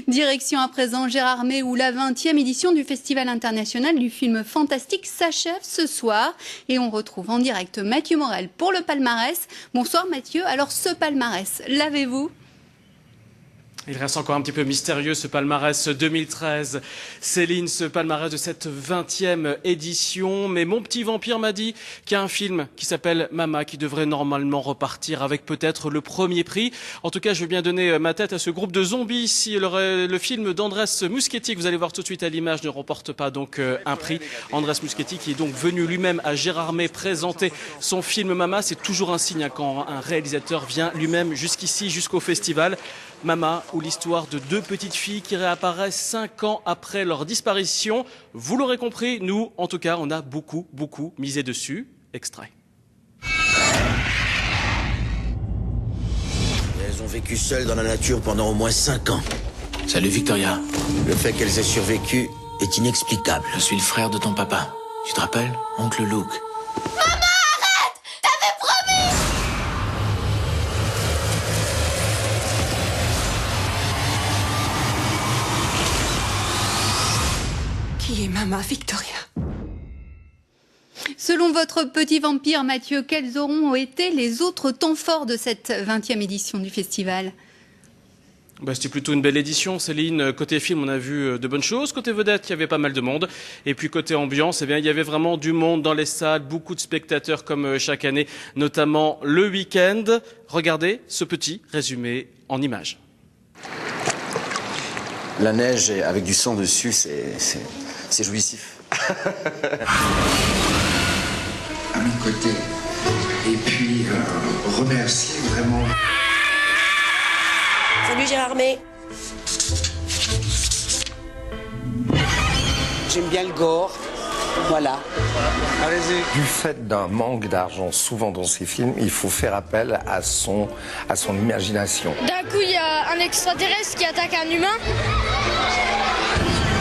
Direction à présent Gérardmer où la 20e édition du Festival international du film fantastique s'achève ce soir. Et on retrouve en direct Mathieu Morel pour le palmarès. Bonsoir Mathieu, alors ce palmarès, l'avez-vous ? Il reste encore un petit peu mystérieux ce palmarès 2013. Céline, ce palmarès de cette 20e édition. Mais mon petit vampire m'a dit qu'il y a un film qui s'appelle Mama qui devrait normalement repartir avec peut-être le premier prix. En tout cas, je veux bien donner ma tête à ce groupe de zombies. Si le film d'Andrés Muschietti, que vous allez voir tout de suite à l'image, ne remporte pas donc un prix. Andrés Muschietti qui est donc venu lui-même à Gérardmer présenter son film Mama. C'est toujours un signe quand un réalisateur vient lui-même jusqu'ici, jusqu'au festival. Mama, ou l'histoire de deux petites filles qui réapparaissent 5 ans après leur disparition. Vous l'aurez compris, nous, en tout cas, on a beaucoup misé dessus. Extrait. Elles ont vécu seules dans la nature pendant au moins 5 ans. Salut Victoria. Le fait qu'elles aient survécu est inexplicable. Je suis le frère de ton papa. Tu te rappelles, oncle Luke? Maman, arrête! T'avais promis! Qui est Mama Victoria? Selon votre petit vampire Mathieu, quels auront été les autres temps forts de cette 20e édition du festival ? C'était plutôt une belle édition, Céline. Côté film, on a vu de bonnes choses. Côté vedette, il y avait pas mal de monde. Et puis côté ambiance, il y avait vraiment du monde dans les salles, beaucoup de spectateurs comme chaque année, notamment le week-end. Regardez ce petit résumé en images. La neige avec du sang dessus, c'est jouissif. À mes côtés. Et puis, remercier vraiment... Salut Gérardmer. J'aime bien le gore. Voilà. Du fait d'un manque d'argent souvent dans ces films, il faut faire appel à son imagination. D'un coup, il y a un extraterrestre qui attaque un humain.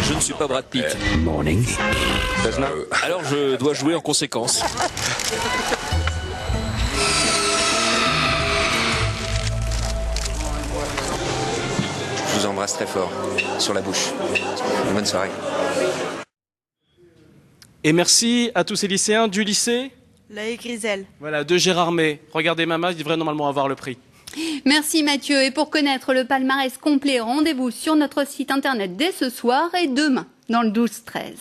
Je ne suis pas Brad Pitt. Morning. Alors je dois jouer en conséquence. Je vous embrasse très fort, sur la bouche. Bonne soirée. Et merci à tous ces lycéens du lycée Laë Grisel. Voilà, de Gérardmer. Regardez Mama, il devrait normalement avoir le prix. Merci Mathieu. Et pour connaître le palmarès complet, rendez-vous sur notre site internet dès ce soir et demain dans le 12-13.